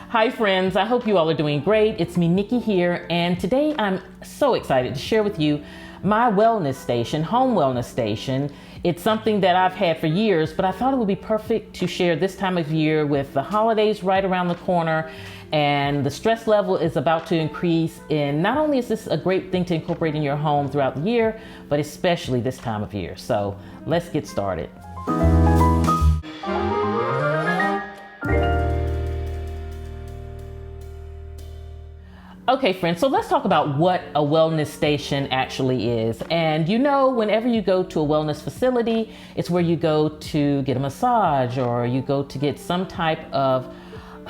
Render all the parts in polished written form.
Hi friends, I hope you all are doing great. It's me, Nikki here, and today I'm so excited to share with you my wellness station, home wellness station. It's something that I've had for years, but I thought it would be perfect to share this time of year with the holidays right around the corner, and the stress level is about to increase. And not only is this a great thing to incorporate in your home throughout the year, but especially this time of year. So let's get started. Okay, friends, so let's talk about what a wellness station actually is. And you know, whenever you go to a wellness facility, it's where you go to get a massage or you go to get some type of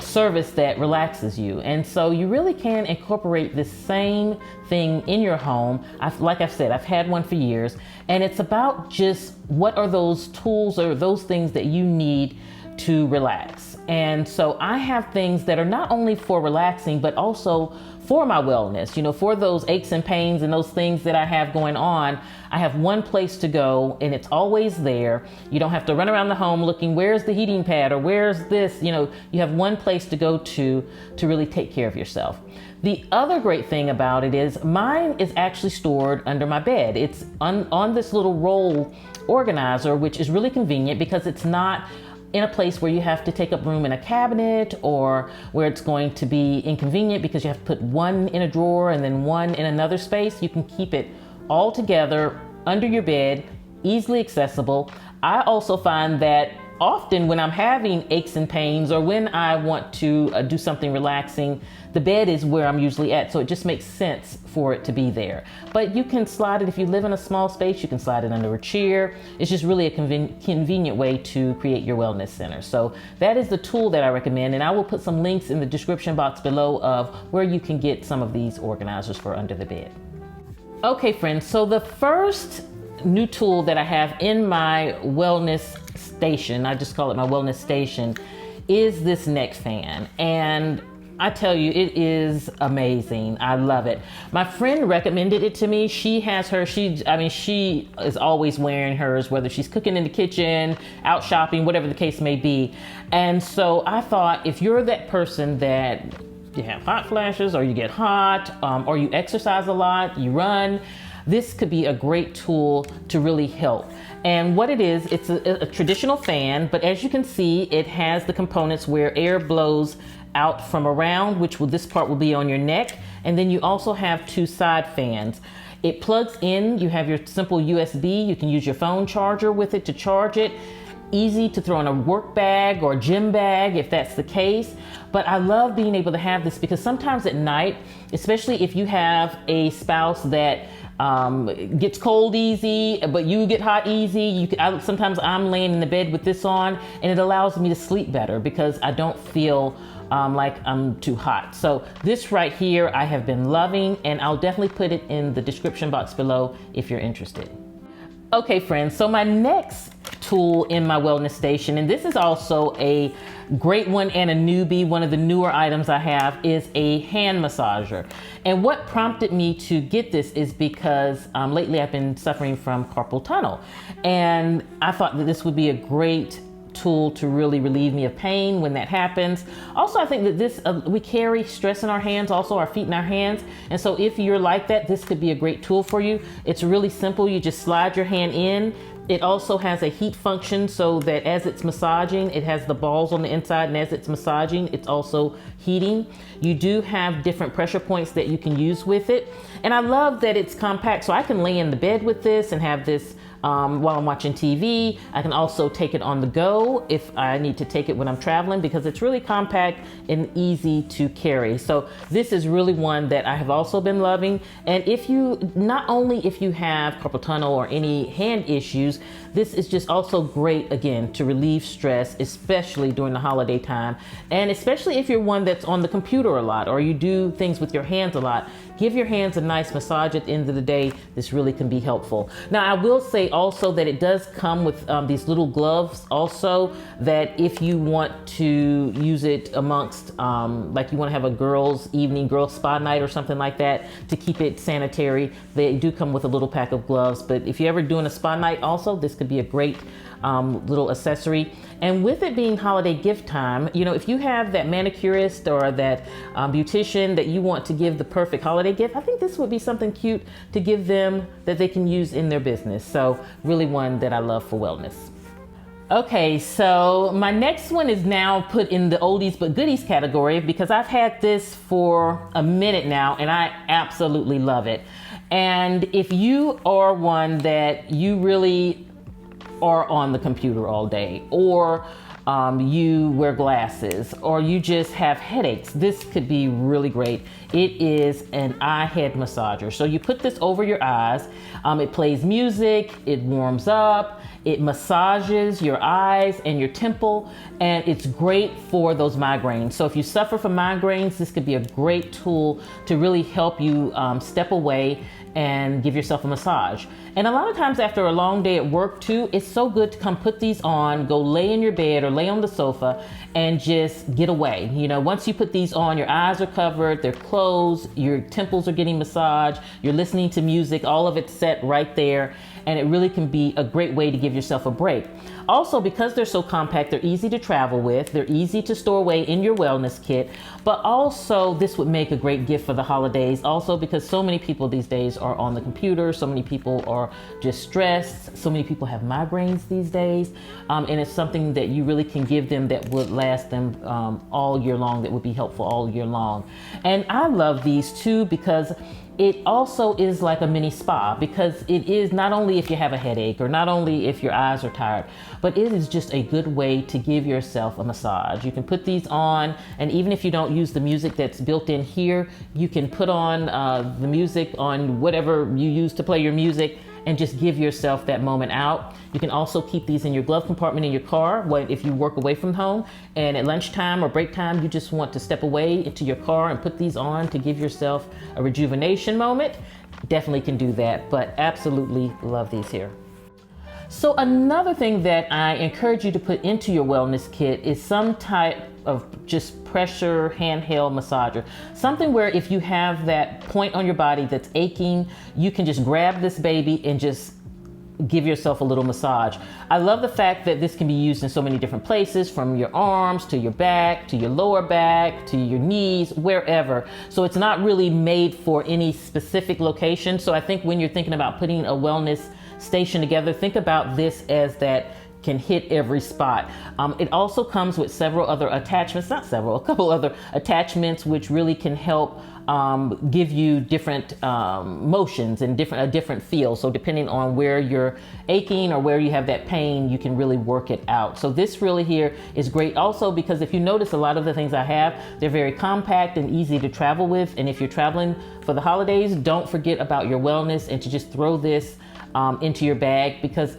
service that relaxes you. And so you really can incorporate this same thing in your home. Like I've said, I've had one for years, and it's about just what are those tools or those things that you need to relax. And so I have things that are not only for relaxing, but also for my wellness, you know, for those aches and pains and those things that I have going on. I have one place to go and it's always there. You don't have to run around the home looking, where's the heating pad or where's this, you know, you have one place to go to really take care of yourself. The other great thing about it is mine is actually stored under my bed. It's on this little roll organizer, which is really convenient because it's not in a place where you have to take up room in a cabinet or where it's going to be inconvenient because you have to put one in a drawer and then one in another space. You can keep it all together under your bed, easily accessible. I also find that often when I'm having aches and pains or when I want to do something relaxing, the bed is where I'm usually at. So it just makes sense for it to be there. But you can slide it, if you live in a small space, you can slide it under a chair. It's just really a convenient way to create your wellness center. So that is the tool that I recommend. And I will put some links in the description box below of where you can get some of these organizers for under the bed. Okay, friends, so the first new tool that I have in my wellness station, I just call it my wellness station, is this neck fan. And I tell you, it is amazing. I love it. My friend recommended it to me. She has her, she is always wearing hers, whether she's cooking in the kitchen, out shopping, whatever the case may be. And so I thought, if you're that person that you have hot flashes or you get hot, or you exercise a lot, you run, this could be a great tool to really help. And what it is, it's a traditional fan, but as you can see, it has the components where air blows out from around, this part will be on your neck. And then you also have two side fans. It plugs in, you have your simple USB, you can use your phone charger with it to charge it. Easy to throw in a work bag or gym bag if that's the case. But I love being able to have this because sometimes at night, especially if you have a spouse that gets cold easy, but you get hot easy. Sometimes I'm laying in the bed with this on, and it allows me to sleep better because I don't feel like I'm too hot. So this right here, I have been loving, and I'll definitely put it in the description box below if you're interested. Okay, friends, so my next tool in my wellness station, and this is also a great one and a newbie, one of the newer items I have, is a hand massager. And what prompted me to get this is because lately I've been suffering from carpal tunnel, and I thought that this would be a great tool to really relieve me of pain when that happens. Also, I think that this we carry stress in our hands, also our feet in our hands, and so if you're like that, this could be a great tool for you. It's really simple. You just slide your hand in. It also has a heat function so that as it's massaging, it has the balls on the inside, and as it's massaging, it's also heating. You do have different pressure points that you can use with it. And I love that it's compact, so I can lay in the bed with this and have this while I'm watching TV. I can also take it on the go if I need to take it when I'm traveling because it's really compact and easy to carry. So this is really one that I have also been loving. And not only if you have carpal tunnel or any hand issues, this is just also great, again, to relieve stress, especially during the holiday time. And especially if you're one that's on the computer a lot or you do things with your hands a lot, give your hands a nice massage at the end of the day. This really can be helpful. Now, I will say also that it does come with these little gloves also, that if you want to use it amongst, like you want to have a girls' spa night or something like that to keep it sanitary, they do come with a little pack of gloves. But if you're ever doing a spa night also, this could be a great little accessory. And with it being holiday gift time, you know, if you have that manicurist or that beautician that you want to give the perfect holiday gift, I think this would be something cute to give them that they can use in their business. So really one that I love for wellness. Okay, so my next one is now put in the oldies but goodies category because I've had this for a minute now and I absolutely love it. And if you are one that you really are on the computer all day, or you wear glasses, or you just have headaches, this could be really great. It is an eye head massager. So you put this over your eyes, it plays music, it warms up, it massages your eyes and your temple, and it's great for those migraines. So if you suffer from migraines, this could be a great tool to really help you step away and give yourself a massage. And a lot of times after a long day at work too, it's so good to come put these on, go lay in your bed or lay on the sofa and just get away. You know, once you put these on, your eyes are covered, they're closed, your temples are getting massaged, you're listening to music, all of it's set right there. And it really can be a great way to give yourself a break. Also, because they're so compact, they're easy to travel with, they're easy to store away in your wellness kit, but also this would make a great gift for the holidays. Also, because so many people these days are on the computer, so many people are just stressed, so many people have migraines these days, and it's something that you really can give them that would last them all year long, that would be helpful all year long. And I love these too because it also is like a mini spa, because it is not only if you have a headache or not only if your eyes are tired, but it is just a good way to give yourself a massage. You can put these on, and even if you don't use the music that's built in here, you can put on the music on whatever you use to play your music and just give yourself that moment out. You can also keep these in your glove compartment in your car if you work away from home, and at lunchtime or break time you just want to step away into your car and put these on to give yourself a rejuvenation moment. Definitely can do that, but absolutely love these here. So another thing that I encourage you to put into your wellness kit is some type of just pressure handheld massager. Something where if you have that point on your body that's aching, you can just grab this baby and just give yourself a little massage. I love the fact that this can be used in so many different places, from your arms to your back, to your lower back, to your knees, wherever. So it's not really made for any specific location. So I think when you're thinking about putting a wellness station together, think about this as that can hit every spot. It also comes with several other attachments, a couple other attachments which really can help give you different motions and a different feel. So depending on where you're aching or where you have that pain, you can really work it out. So this really here is great also because if you notice, a lot of the things I have, they're very compact and easy to travel with. And if you're traveling for the holidays, don't forget about your wellness and to just throw this into your bag, because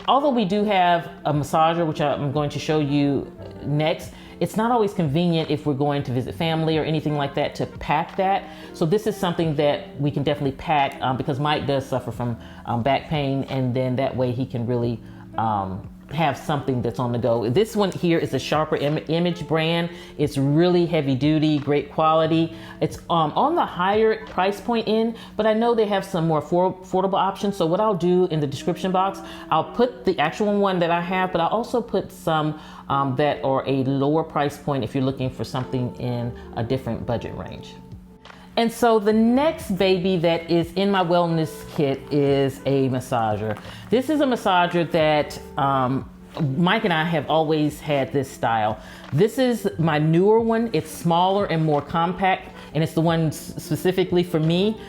although we do have a massager, which I'm going to show you next, it's not always convenient if we're going to visit family or anything like that to pack that. So this is something that we can definitely pack because Mike does suffer from back pain, and then that way he can really have something that's on the go. This one here is a Sharper Image brand. It's really heavy duty, great quality. It's on the higher price point end, but I know they have some more affordable options. So what I'll do in the description box, I'll put the actual one that I have, but I'll also put some that are a lower price point if you're looking for something in a different budget range. And so the next baby that is in my wellness kit is a massager. This is a massager that Mike and I have always had this style. This is my newer one. It's smaller and more compact, and it's the one specifically for me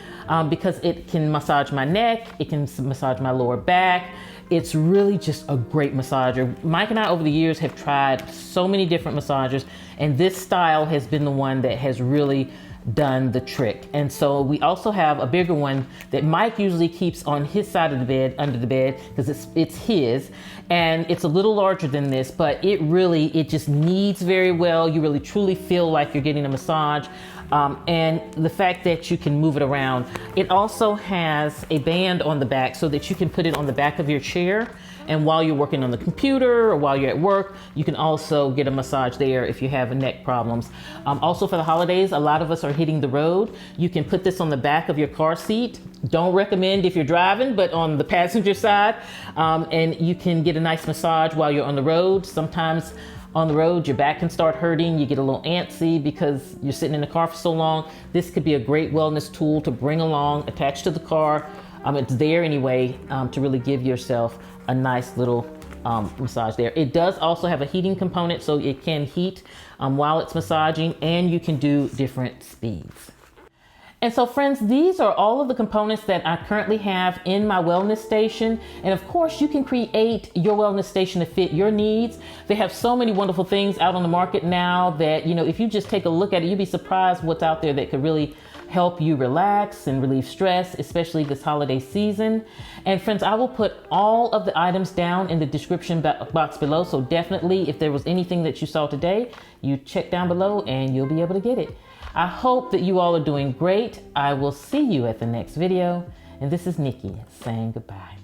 because it can massage my neck, it can massage my lower back. It's really just a great massager. Mike and I over the years have tried so many different massagers, and this style has been the one that has really done the trick. And so we also have a bigger one that Mike usually keeps on his side of the bed, under the bed, because it's his, and it's a little larger than this, but it just kneads very well. You really truly feel like you're getting a massage. And the fact that you can move it around. It also has a band on the back so that you can put it on the back of your chair And while you're working on the computer or while you're at work, you can also get a massage there if you have neck problems. Also for the holidays, a lot of us are hitting the road. You can put this on the back of your car seat. Don't recommend if you're driving, but on the passenger side. And you can get a nice massage while you're on the road. Sometimes on the road, your back can start hurting. You get a little antsy because you're sitting in the car for so long. This could be a great wellness tool to bring along, attached to the car. It's there anyway to really give yourself a nice little massage there. It does also have a heating component, so it can heat while it's massaging, and you can do different speeds. And so friends, these are all of the components that I currently have in my wellness station. And of course, you can create your wellness station to fit your needs. They have so many wonderful things out on the market now that, you know, if you just take a look at it, you'd be surprised what's out there that could really help you relax and relieve stress, especially this holiday season. And friends, I will put all of the items down in the description box below. So definitely, if there was anything that you saw today, you check down below and you'll be able to get it. I hope that you all are doing great. I will see you at the next video. And this is Nikki saying goodbye.